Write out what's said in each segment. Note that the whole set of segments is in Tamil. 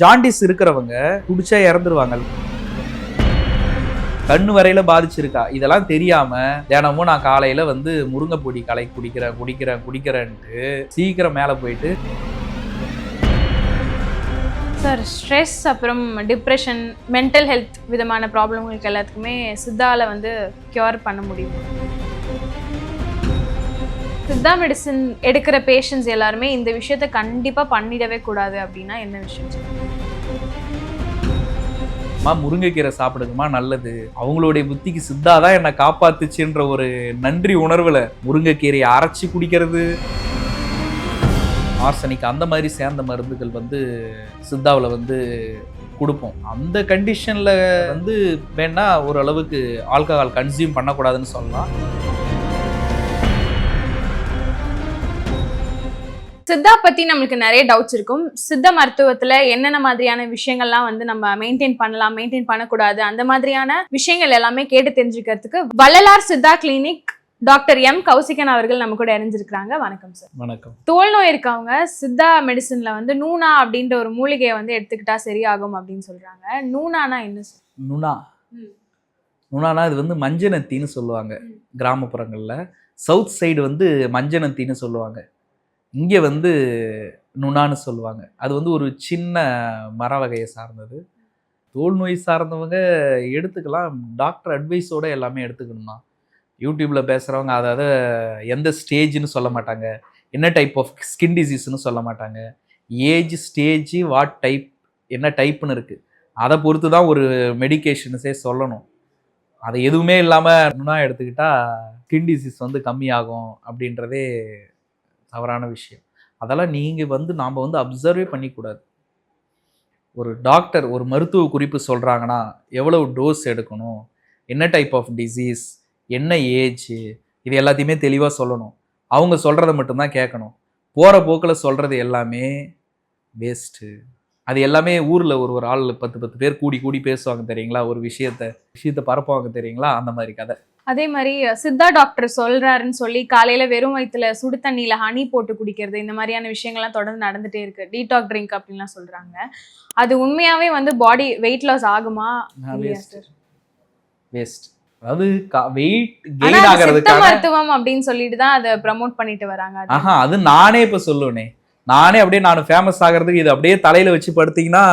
ஜாண்டிஸ் இருக்கிறவங்க குடிச்சா இறந்துருவாங்க. கண்ணு வரையில பாதிச்சிருக்கா இதெல்லாம் தெரியாம தினமும் நான் காலையில வந்து முருங்கைப்பொடி கலை குடிக்கிறேன்ட்டு சீக்கிரம் மேல போயிட்டு சார் ஸ்ட்ரெஸ் அப்புறம் டிப்ரெஷன் மென்டல் ஹெல்த் விதமான ப்ராப்ளங்களுக்கு எல்லாத்துக்குமே சித்தால வந்து கியூர் பண்ண முடியும். சித்தா மெடிசன் எடுக்கிற பேஷண்ட்ஸ் எல்லாருமே இந்த விஷயத்த கண்டிப்பா பண்ணிடவே கூடாது அப்படின்னா என்ன விஷயம்? முருங்கைக்கீரை சாப்பிடுங்கம்மா நல்லது, அவங்களுடைய புத்திக்கு சித்தா தான் என்னை காப்பாத்துச்சுன்ற ஒரு நன்றி உணர்வுல முருங்கைக்கீரையை அரைச்சி குடிக்கிறது, ஆர்சனிக் அந்த மாதிரி சேர்ந்த மருந்துகள் வந்து சித்தாவில் வந்து கொடுப்போம். அந்த கண்டிஷன்ல வந்து வேணா ஓரளவுக்கு ஆல்கஹால் கன்சியூம் பண்ணக்கூடாதுன்னு சொல்லலாம். சித்தா பத்தி நம்மளுக்கு நிறைய டவுட்ஸ் இருக்கும். சித்த மருத்துவத்துல என்னென்ன மாதிரியான விஷயங்கள்லாம் வந்து நம்ம மெயின்டைன் பண்ணலாம், மெயின்டைன் பண்ணக்கூடாது, அந்த மாதிரியான விஷயங்கள் எல்லாமே கேட்டு தெரிஞ்சுக்கிறதுக்கு Vallalar Siddha clinic doctor M Kausikan அவர்கள் நம்ம கூட இணைஞ்சிருக்கிறாங்க. வணக்கம் சார். வணக்கம். தோல் நோய் இருக்கவங்க சித்தா மெடிசன்ல வந்து நூனா அப்படின்ற ஒரு மூலிகையை வந்து எடுத்துக்கிட்டா சரியாகும் அப்படின்னு சொல்றாங்க. நூனானா என்ன சார்? நுணானா இது வந்து மஞ்சனத்தின்னு சொல்லுவாங்க கிராமப்புறங்கள்ல. சவுத் சைடு வந்து மஞ்சனத்தின்னு சொல்லுவாங்க, இங்கே வந்து நுணான்னு சொல்லுவாங்க. அது வந்து ஒரு சின்ன மர வகையை சார்ந்தது. தோல் நோய் சார்ந்தவங்க எடுத்துக்கலாம், டாக்டர் அட்வைஸோடு எல்லாமே எடுத்துக்கணும்னா. யூடியூப்பில் பேசுகிறவங்க அதாவது எந்த ஸ்டேஜ்னு சொல்ல மாட்டாங்க, என்ன டைப் ஆஃப் ஸ்கின் டிசீஸ்னு சொல்ல மாட்டாங்க, ஏஜ் ஸ்டேஜ் வாட் டைப் என்ன டைப்புன்னு இருக்குது, அதை பொறுத்து தான் ஒரு மெடிக்கேஷன்ஸே சொல்லணும். அதை எதுவுமே இல்லாமல் நுணா எடுத்துக்கிட்டால் ஸ்கின் டிசீஸ் வந்து கம்மியாகும் அப்படின்றதே தவறான விஷயம். அதெல்லாம் நீங்கள் வந்து நாம் வந்து அப்சர்வே பண்ணிக்கூடாது. ஒரு டாக்டர் ஒரு மருத்துவ குறிப்பு சொல்கிறாங்கன்னா எவ்வளவு டோஸ் எடுக்கணும், என்ன டைப் ஆஃப் டிசீஸ், என்ன ஏஜ், இது எல்லாத்தையுமே தெளிவாக சொல்லணும். அவங்க சொல்கிறத மட்டும்தான் கேட்கணும். போகிற போக்கில் சொல்கிறது எல்லாமே வேஸ்ட்டு. அது எல்லாமே ஊரில் ஒரு ஆள் 10 பேர் கூடி பேசுவாங்க தெரியுங்களா, ஒரு விஷயத்தை பரப்புவாங்க தெரியுங்களா, அந்த மாதிரி கதை. அதே மாதிரி சித்தா டாக்டர் சொல்றாருன்னு சொல்லி காலையில வெறும் வயிற்றுல சுடு தண்ணியில ஹனி போட்டு குடிக்கிறது, இந்த மாதிரியான விஷயங்கள்லாம் தொடர்ந்து நடந்துட்டே இருக்கு. டீடாக் ட்ரிங்க் அப்படின்லாம் சொல்றாங்க. அது உண்மையாவே வந்து பாடி வெயிட் லாஸ் ஆகுமா? வேஸ்ட். அதாவது வெயிட் கெயின் ஆகிறதுக்கான மருத்துவம் அப்படின்னு சொல்லிட்டு தான் அதை ப்ரமோட் பண்ணிட்டு வராங்க. அது நானே இப்ப சொல்லுவேனே, நானே அப்படியே நான் ஃபேமஸ் ஆகிறதுக்கு இது அப்படியே தலையில வச்சு படுத்தீங்கன்னா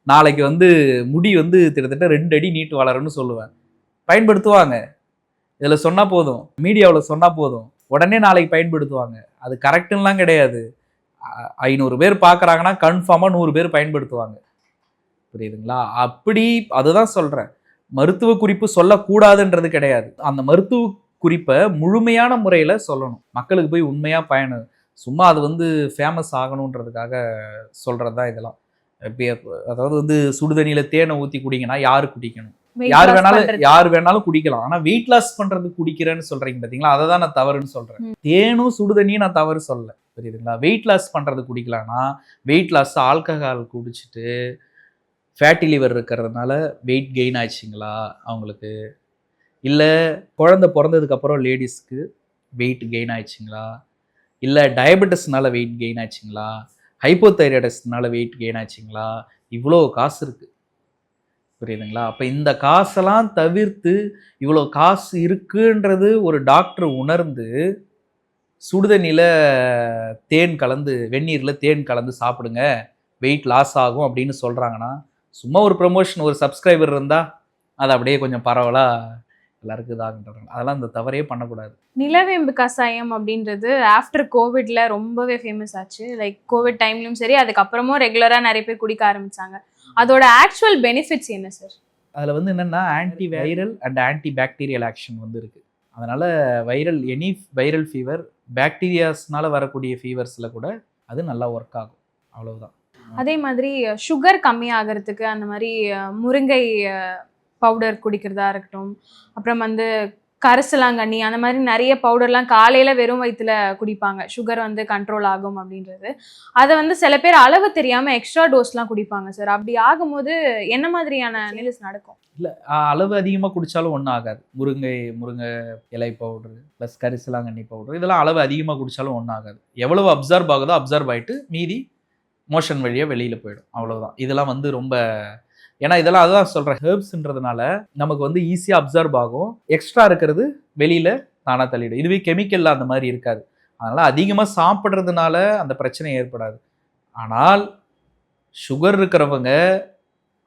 நாளைக்கு வந்து முடி வந்து கிட்டத்தட்ட 2 அடி நீட்டு வளரும்னு சொல்லுவேன். பயன்படுத்துவாங்க, இதில் சொன்னால் போதும், மீடியாவில் சொன்னால் போதும், உடனே நாளைக்கு பயன்படுத்துவாங்க. அது கரெக்டுன்னெலாம் கிடையாது. 500 பேர் பார்க்குறாங்கன்னா கன்ஃபார்மாக 100 பேர் பயன்படுத்துவாங்க. புரியுதுங்களா? அப்படி அதுதான் சொல்கிறேன், மருத்துவ குறிப்பு சொல்லக்கூடாதுன்றது கிடையாது. அந்த மருத்துவ குறிப்பை முழுமையான முறையில் சொல்லணும், மக்களுக்கு போய் உண்மையாக பயணம். சும்மா அது வந்து ஃபேமஸ் ஆகணுன்றதுக்காக சொல்கிறது தான் இதெல்லாம். அதாவது வந்து சுடுதண்ணியில் தேனை ஊற்றி குடிங்கன்னா யாரு குடிக்கணும்? யார் வேணாலும் குடிக்கலாம். ஆனா வெயிட் லாஸ் பண்றது குடிக்கிறேன்னு சொல்றீங்க பாத்தீங்களா, அதை தான் நான் தவறுன்னு சொல்றேன். தேனும் சுடுதண்ணியும் நான் தவறு சொல்ல, புரியுதுங்களா? வெயிட் லாஸ் பண்றது குடிக்கலாம்னா வெயிட் லாஸ் ஆல்கஹால் குடிச்சிட்டு ஃபேட்டி லிவர் இருக்கிறதுனால வெயிட் கெயின் ஆச்சுங்களா அவங்களுக்கு, இல்லை குழந்தை பிறந்ததுக்கு அப்புறம் லேடிஸ்க்கு வெயிட் கெயின் ஆயிடுச்சுங்களா, இல்லை டயபெட்டிஸ்னால வெயிட் கெயின் ஆச்சுங்களா, ஹைப்போதைராய்டிஸ்னால வெயிட் கெயின் ஆச்சுங்களா, இவ்வளோ காசு இருக்கு, புரியுதுங்களா? அப்போ இந்த காசெல்லாம் தவிர்த்து இவ்வளோ காசு இருக்குன்றது ஒரு டாக்டர் உணர்ந்து சுடுதண்ணியில் தேன் கலந்து வெந்நீரில் தேன் கலந்து சாப்பிடுங்க வெயிட் லாஸ் ஆகும் அப்படின்னு சொல்கிறாங்கன்னா, சும்மா ஒரு ப்ரமோஷன், ஒரு சப்ஸ்கிரைபர் இருந்தால் அது அப்படியே கொஞ்சம் பரவலாக எல்லாருக்கும் இதாகன்றாங்க. அதெல்லாம் இந்த தவறே பண்ணக்கூடாது. நிலவேம்பு கஷாயம் அப்படின்றது ஆஃப்டர் கோவிட்ல ரொம்பவே ஃபேமஸ் ஆச்சு. லைக் கோவிட் டைம்லையும் சரி, அதுக்கப்புறமும் ரெகுலராக நிறைய பேர் குடிக்க ஆரம்பிச்சாங்க. அதோட ஆக்சுவல் பெனிஃபிட்ஸ் என்ன சார்? அதில் வந்து என்னென்னா anti viral and anti bacterial action வந்து இருக்குது. அதனால் எனி வைரல் ஃபீவர், பாக்டீரியாஸ்னால வரக்கூடிய ஃபீவர்ஸில் கூட அது நல்லா ஒர்க் ஆகும், அவ்வளவுதான். அதே மாதிரி சுகர் கம்மியாகிறதுக்கு அந்த மாதிரி முருங்கை பவுடர் குடிக்கிறதா இருக்கட்டும், அப்புறம் வந்து கரிசலாங்கண்ணி, அந்த மாதிரி நிறைய பவுடர்லாம் காலையில் வெறும் வயிற்றுல குடிப்பாங்க, சுகர் வந்து கண்ட்ரோல் ஆகும் அப்படின்றது. அதை வந்து சில பேர் அளவு தெரியாமல் எக்ஸ்ட்ரா டோஸ்லாம் குடிப்பாங்க சார். அப்படி ஆகும்போது என்ன மாதிரியான நிலைஸ் நடக்கும்? இல்லை, அளவு அதிகமாக குடித்தாலும் ஒன்றும் ஆகாது. முருங்கை இலை பவுடரு ப்ளஸ் கரிசலாங்கண்ணி பவுடர் இதெல்லாம் அளவு அதிகமாக குடித்தாலும் ஒன்றும் ஆகாது. எவ்வளவு அப்சர்வ் ஆகுதோ அப்சர்வ் ஆகிட்டு மீதி மோஷன் வழியாக வெளியில் போயிடும், அவ்வளோதான். இதெல்லாம் வந்து ரொம்ப, ஏன்னா இதெல்லாம் அதுதான் சொல்கிறேன், ஹெர்ப்ஸ்ன்றதுனால நமக்கு வந்து ஈஸியாக அப்சர்வ் ஆகும், எக்ஸ்ட்ரா இருக்கிறது வெளியில் தானாக தள்ளிடும். இதுவே கெமிக்கலில் அந்த மாதிரி இருக்காது. அதனால் அதிகமாக சாப்பிட்றதுனால அந்த பிரச்சனை ஏற்படாது. ஆனால் சுகர் இருக்கிறவங்க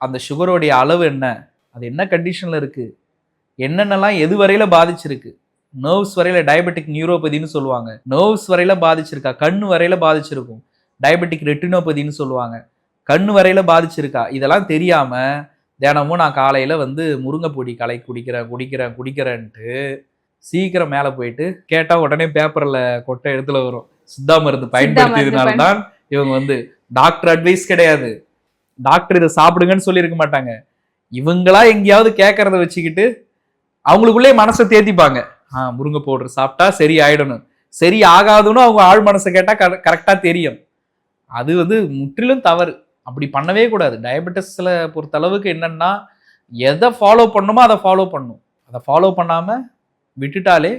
அந்த சுகரோடைய அளவு என்ன, அது என்ன கண்டிஷனில் இருக்குது, என்னென்னலாம் எது வரையில் பாதிச்சிருக்கு, நர்வ்ஸ் வரையில் டயபெட்டிக் நியூரோபதின்னு சொல்லுவாங்க, நர்வ்ஸ் வரையில் பாதிச்சிருக்கா, கண்ணு வரையில் பாதிச்சிருக்கும், டயபெட்டிக் ரெட்டினோபதின்னு சொல்லுவாங்க, கண்ணு வரையில் பாதிச்சிருக்கா, இதெல்லாம் தெரியாமல் தினமும் நான் காலையில் வந்து முருங்கைப்பொடி கலை குடிக்கிறேன்ட்டு சீக்கிரம் மேலே போயிட்டு கேட்டால் உடனே பேப்பரில் கொட்டை இடத்துல வரும், சித்தா மருந்து பயன்படுத்தியதுனால தான் இவங்க வந்து, டாக்டர் அட்வைஸ் கிடையாது, டாக்டர் இதை சாப்பிடுங்கன்னு சொல்லியிருக்க மாட்டாங்க, இவங்களா எங்கேயாவது கேட்கறத வச்சுக்கிட்டு அவங்களுக்குள்ளே மனசை தேத்திப்பாங்க, முருங்கை பவுடர் சாப்பிட்டா சரி ஆயிடணும், சரி ஆகாதுன்னு அவங்க ஆழ் மனசை கேட்டால் கரெக்டாக தெரியும். அது வந்து முற்றிலும் தவறு, அப்படி பண்ணவே கூடாது. டயபெட்டிஸில் பொறுத்தளவுக்கு என்னன்னா, எதை ஃபாலோ பண்ணணுமோ அதை ஃபாலோ பண்ணணும், அதை ஃபாலோ பண்ணாமல் விட்டுட்டாலே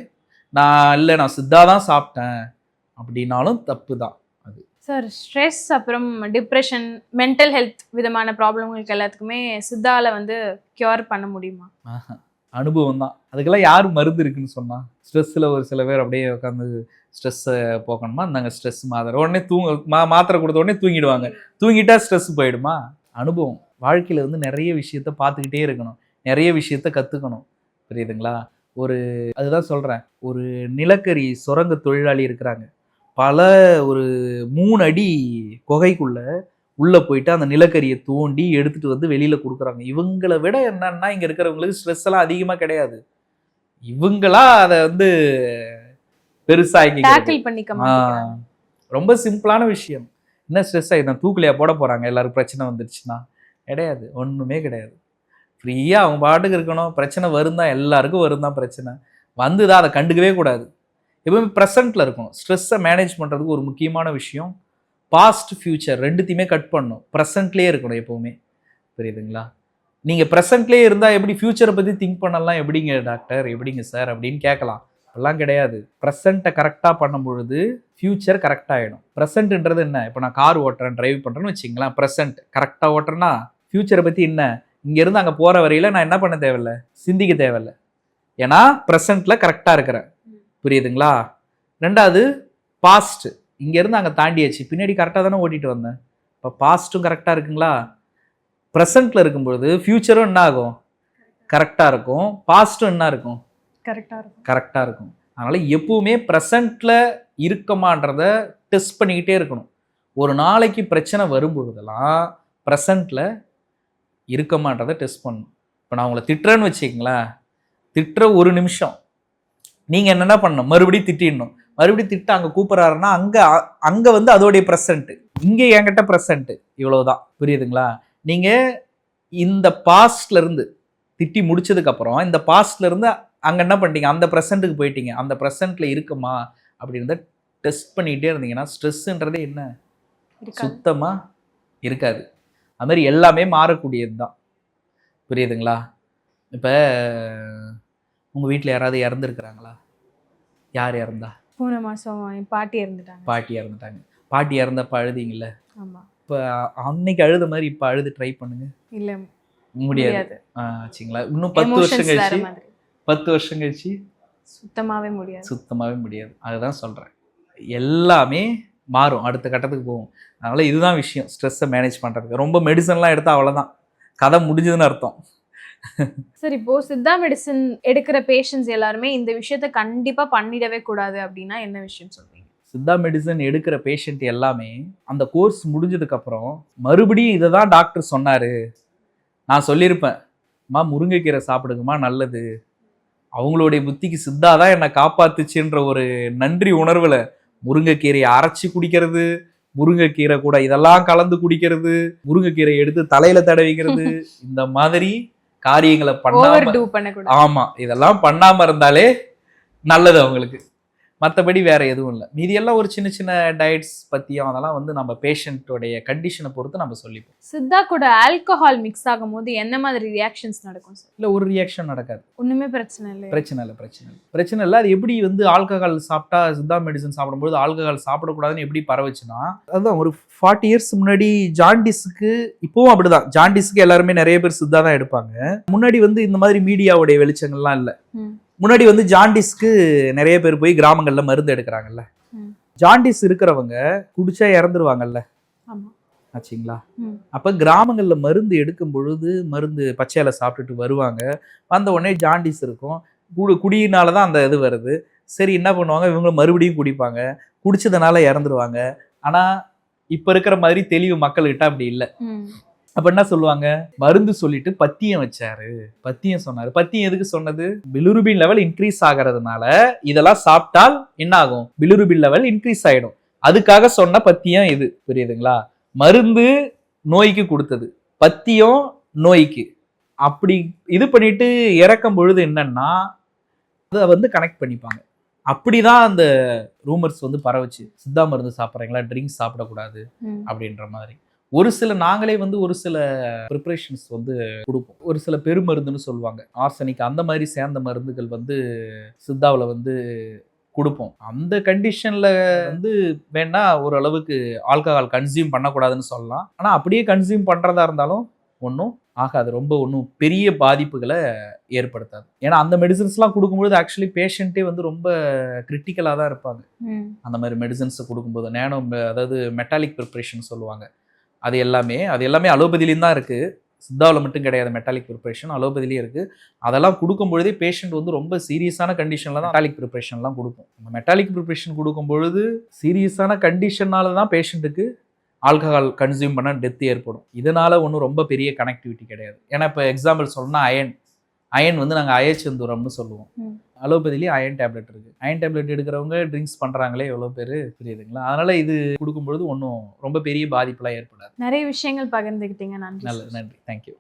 நான் சித்தா தான் சாப்பிட்டேன் அப்படின்னாலும் தப்பு தான் அது. சார், ஸ்ட்ரெஸ் அப்புறம் டிப்ரெஷன், மென்டல் ஹெல்த் விதமான ப்ராப்ளங்களுக்கு எல்லாத்துக்குமே சித்தால வந்து கியூர் பண்ண முடியுமா? அனுபவம் தான், அதுக்கெல்லாம் யார் மருந்து இருக்குன்னு சொன்னா? ஸ்ட்ரெஸ்ஸில் ஒரு சில பேர் அப்படியே உட்காந்து ஸ்ட்ரெஸ்ஸை போக்கணுமா, நாங்கள் ஸ்ட்ரெஸ் மாத்திரை உடனே மாத்திரை கொடுத்த உடனே தூங்கிடுவாங்க, தூங்கிட்டா ஸ்ட்ரெஸ் போயிடுமா? அனுபவம், வாழ்க்கையில் வந்து நிறைய விஷயத்த பார்த்துக்கிட்டே இருக்கணும், நிறைய விஷயத்த கற்றுக்கணும், புரியுதுங்களா? அதுதான் சொல்கிறேன், ஒரு நிலக்கரி சுரங்க தொழிலாளி இருக்கிறாங்க, ஒரு 3 அடி குகைக்குள்ள உள்ளே போயிட்டு அந்த நிலக்கரியை தோண்டி எடுத்துகிட்டு வந்து வெளியில் கொடுக்குறாங்க. இவங்களை விட என்னன்னா இங்கே இருக்கிறவங்களுக்கு ஸ்ட்ரெஸ் எல்லாம் அதிகமாக கிடையாது, இவங்களா அதை வந்து பெருசாக ரொம்ப சிம்பிளான விஷயம். என்ன ஸ்ட்ரெஸ் ஆகி நான் தூக்கிலையா போட போகிறாங்க, எல்லாருக்கும் பிரச்சனை வந்துடுச்சுன்னா? கிடையாது, ஒன்றுமே கிடையாது. ஃப்ரீயாக அவங்க பாட்டுக்கு இருக்கணும். பிரச்சனை வரும் தான், எல்லாருக்கும் வரும் தான் பிரச்சனை, வந்து தான் அதை கண்டுக்கவே கூடாது. எப்பவுமே ப்ரெசண்ட்டில் இருக்கணும். ஸ்ட்ரெஸ்ஸை மேனேஜ் பண்ணுறதுக்கு ஒரு முக்கியமான விஷயம், பாஸ்ட் ஃபியூச்சர் ரெண்டுத்தையுமே கட் பண்ணணும், ப்ரெசண்ட்லேயே இருக்கணும் எப்போவுமே, புரியுதுங்களா? நீங்கள் ப்ரெசண்ட்லேயே இருந்தால் எப்படி ஃபியூச்சரை பற்றி திங்க் பண்ணலாம், எப்படிங்க டாக்டர், எப்படிங்க சார் அப்படின்னு கேட்கலாம். அதெல்லாம் கிடையாது. ப்ரெசண்ட்டை கரெக்டாக பண்ணும் பொழுது ஃபியூச்சர் கரெக்டாகிடும். ப்ரெசண்ட்டுன்றது என்ன, இப்போ நான் கார் ஓட்டுறேன், டிரைவ் பண்ணுறேன்னு வச்சிங்களேன், ப்ரெசண்ட் கரெக்டாக ஓட்டுறேன்னா ஃபியூச்சரை பற்றி என்ன, இங்கேருந்து அங்கே போகிற வரையில் நான் என்ன பண்ண தேவையில்லை, சிந்திக்க தேவையில்லை, ஏன்னா ப்ரெசண்ட்டில் கரெக்டாக இருக்கிறேன், புரியுதுங்களா? ரெண்டாவது பாஸ்ட்டு, இங்கேருந்து அங்கே தாண்டியாச்சு, பின்னாடி கரெக்டாக தானே ஓட்டிகிட்டு வந்தேன், இப்போ பாஸ்ட்டும் கரெக்டாக இருக்குங்களா? ப்ரெசண்ட்டில் இருக்கும்பொழுது ஃபியூச்சரும் என்ன ஆகும், கரெக்டாக இருக்கும், பாஸ்ட்டும் என்ன இருக்கும், கரெக்டாக இருக்கும். அதனால் எப்பவுமே ப்ரெசண்ட்டில் இருக்கமான்றதை டெஸ்ட் பண்ணிக்கிட்டே இருக்கணும். ஒரு நாளைக்கு பிரச்சனை வரும்பொழுதெல்லாம் ப்ரெசண்ட்டில் இருக்கமான்றதை டெஸ்ட் பண்ணணும். இப்போ நான் உங்களை திட்டுறேன்னு வச்சுக்கிங்களேன், திட்டுற ஒரு நிமிஷம் நீங்கள் என்னென்ன பண்ணணும், மறுபடியும் திட்டிடணும், மறுபடியும் திட்டு அங்கே கூப்பிட்றாருன்னா அங்கே வந்து அதோடைய ப்ரெசண்ட்டு, இங்கே என்கிட்ட ப்ரெசண்ட்டு, இவ்வளவுதான், புரியுதுங்களா? நீங்கள் இந்த பாஸ்ட்லேருந்து திட்டி முடிச்சதுக்கப்புறம் இந்த பாஸ்ட்லேருந்து அங்கே என்ன பண்ணிட்டீங்க, அந்த ப்ரெசண்ட்டுக்கு போயிட்டீங்க, அந்த ப்ரெசண்ட்டில் இருக்குமா அப்படின்றத டெஸ்ட் பண்ணிகிட்டே இருந்தீங்கன்னா ஸ்ட்ரெஸ்ஸுன்றதே என்ன, சுத்தமாக இருக்காது. அது மாதிரி எல்லாமே மாறக்கூடியது தான், புரியுதுங்களா? இப்போ உங்கள் வீட்டில் யாராவது இறந்துருக்குறாங்களா? யார் இறந்தா? போன மாதம் என் பாட்டி இறந்துட்டாங்க. பாட்டி இறந்தப்ப அழுதிங்கல்ல? ஆமாம். இப்போ அன்னைக்கு அழுத மாதிரி இப்போ அழுது ட்ரை பண்ணுங்க. இல்லை, முடியாது. ஆச்சுங்களா? இன்னும் 10 வருஷம் கழிச்சு சுத்தமாகவே முடியாது. அதுதான் சொல்கிறேன், எல்லாமே மாறும், அடுத்த கட்டத்துக்கு போகும். அதனால் இதுதான் விஷயம், ஸ்ட்ரெஸ்ஸை மேனேஜ் பண்ணுறதுக்கு. ரொம்ப மெடிசன்லாம் எடுத்தால் அவ்வளோதான், கதை முடிஞ்சதுன்னு அர்த்தம். சார், இப்போ சித்தா மெடிசன் எடுக்கிற பேஷண்ட்ஸ் எல்லாருமே இந்த விஷயத்த கண்டிப்பாக பண்ணிடவே கூடாது அப்படின்னா என்ன விஷயம் சொல்றீங்க? சித்தா மெடிசன் எடுக்கிற பேஷண்ட் எல்லாமே அந்த கோர்ஸ் முடிஞ்சதுக்கப்புறம் மறுபடியும் இதை தான் டாக்டர் சொன்னார், நான் சொல்லியிருப்பேன், அம்மா முருங்கைக்கீரை சாப்பிடுங்கம்மா நல்லது, அவங்களுடைய புத்திக்கு சித்தா தான் என்னை காப்பாத்துச்சுன்ற ஒரு நன்றி உணர்வில் முருங்கைக்கீரையை அரைச்சி குடிக்கிறது, முருங்கைக்கீரை கூட இதெல்லாம் கலந்து குடிக்கிறது, முருங்கைக்கீரை எடுத்து தலையில தடவிக்கிறது, இந்த மாதிரி காரியங்களை பண்ணாம, ஆமா இதெல்லாம் பண்ணாம இருந்தாலே நல்லது அவங்களுக்கு. மற்றபடி வேற எதுவும் இல்லை. மீதி எல்லாம் ஒரு சின்ன சின்ன டயட்ஸ் பற்றியும் அதெல்லாம் வந்து நம்ம பேஷண்ட்டோடைய கண்டிஷனை பொறுத்து நம்ம சொல்லிப்போம். சித்தா கூட ஆல்கஹால் மிக்ஸ் ஆகும்போது என்ன மாதிரி ரியாக்ஷன்ஸ் நடக்கும் சார்? இல்லை, ஒரு ரியாக்ஷன் நடக்காது. ஒண்ணுமே பிரச்சனை இல்லை. பிரச்சனை இல்லை. அது எப்படி வந்து ஆல்கஹால் சாப்பிட்டா சித்தா மெடிசன் சாப்பிடும்போது ஆல்கஹால் சாப்பிடக்கூடாதுன்னு எப்படி பரவச்சுன்னா, அதுதான் ஒரு 40 இயர்ஸ் முன்னாடி ஜாண்டிஸுக்கு, இப்போவும் அப்படிதான், ஜாண்டிஸுக்கு எல்லாருமே நிறைய பேர் சித்தா தான் எடுப்பாங்க. முன்னாடி வந்து இந்த மாதிரி மீடியாவுடைய வெளிச்சங்கள்லாம் இல்லை. முன்னாடி வந்து ஜாண்டிஸ்க்கு நிறைய பேர் போய் கிராமங்கள்ல மருந்து எடுக்கிறாங்கல்ல. ஜாண்டிஸ் இருக்கிறவங்க குடிச்சா இறந்துருவாங்கல்ல ஆச்சுங்களா. அப்ப கிராமங்கள்ல மருந்து எடுக்கும் பொழுது மருந்து பச்சையில சாப்பிட்டுட்டு வருவாங்க. வந்த உடனே ஜாண்டிஸ் இருக்கும். குடியினாலதான் அந்த இது வருது. சரி, என்ன பண்ணுவாங்க, இவங்க மறுபடியும் குடிப்பாங்க. குடிச்சதுனால இறந்துருவாங்க. ஆனா இப்ப இருக்கிற மாதிரி தெளிவு மக்கள்கிட்ட அப்படி இல்லை. அப்ப என்ன சொல்லுவாங்க, மருந்து சொல்லிட்டு பத்தியம் வச்சாரு, பத்தியம் சொன்னாரு. பத்தியம் எதுக்கு சொன்னது? பிலிருபின் லெவல் இன்க்ரீஸ் ஆகிறதுனால இதெல்லாம் சாப்பிட்டால் என்ன ஆகும், பிலிருபின் லெவல் இன்க்ரீஸ் ஆயிடும். அதுக்காக சொன்ன பத்தியம் இது. புரியுதுங்களா? மருந்து நோய்க்கு கொடுத்தது, பத்தியம் நோய்க்கு. அப்படி இது பண்ணிட்டு இறக்கும் பொழுது என்னன்னா அதை வந்து கனெக்ட் பண்ணிப்பாங்க. அப்படிதான் அந்த ரூமர்ஸ் வந்து பரவச்சு. சித்தா மருந்து சாப்பிட்றீங்களா, ட்ரிங்க்ஸ் சாப்பிடக்கூடாது அப்படின்ற மாதிரி. ஒரு சில நாங்களே வந்து ஒரு சில ப்ரிப்பரேஷன்ஸ் வந்து கொடுப்போம். ஒரு சில பெருமருந்துன்னு சொல்லுவாங்க, ஆர்சனிக், அந்த மாதிரி சேர்ந்த மருந்துகள் வந்து சித்தாவில் வந்து கொடுப்போம். அந்த கண்டிஷன்ல வந்து வேணா ஓரளவுக்கு ஆல்கஹால் கன்சியூம் பண்ணக்கூடாதுன்னு சொல்லலாம். ஆனால் அப்படியே கன்சியூம் பண்ணுறதா இருந்தாலும் ஒன்றும் ஆகாது, ரொம்ப ஒன்றும் பெரிய பாதிப்புகளை ஏற்படுத்தாது. ஏன்னா அந்த மெடிசன்ஸ்லாம் கொடுக்கும்போது ஆக்சுவலி பேஷண்ட்டே வந்து ரொம்ப கிரிட்டிக்கலாக தான் இருப்பாங்க. அந்த மாதிரி மெடிசன்ஸை கொடுக்கும்போது நேனோ, அதாவது மெட்டாலிக் ப்ரிப்பரேஷன் சொல்லுவாங்க, அது எல்லாமே அலோபதியிலையும் தான் இருக்குது. சித்தாவில் மட்டும் கிடையாது. மெட்டாலிக் ப்ரிப்பரேஷன் அலோபதியிலையும் இருக்குது. அதெல்லாம் கொடுக்கும்பொழுதே பேஷண்ட் வந்து ரொம்ப சீரியஸான கண்டிஷனில் தான் மெட்டாலிக் ப்ரிப்பரேஷன்லாம் கொடுப்போம். நம்ம மெட்டாலிக் ப்ரிப்பரேஷன் கொடுக்கும்பொழுது சீரியஸான கண்டிஷன்னால தான் பேஷண்ட்டுக்கு ஆல்கஹால் கன்சியூம் பண்ண டெத் ஏற்படும். இதனால் ஒன்றும் ரொம்ப பெரிய கனெக்டிவிட்டி கிடையாது. ஏன்னா இப்போ எக்ஸாம்பிள் சொல்லணும்னா அயன் வந்து நாங்கள் அயச்சந்தூரம்னு சொல்லுவோம். அலோபதியிலேயே அயன் டேப்லெட் இருக்குது. அயன் டேப்லெட் எடுக்கிறவங்க ட்ரிங்க்ஸ் பண்ணுறாங்களே எவ்வளோ பேர், புரியுதுங்களா? அதனால் இது கொடுக்கும்பொழுது ஒன்றும் ரொம்ப பெரிய பாதிப்புலாம் ஏற்படாது. நிறைய விஷயங்கள் பகிர்ந்துக்கிட்டீங்க. நன்றி. நன்றி. தேங்க்யூ.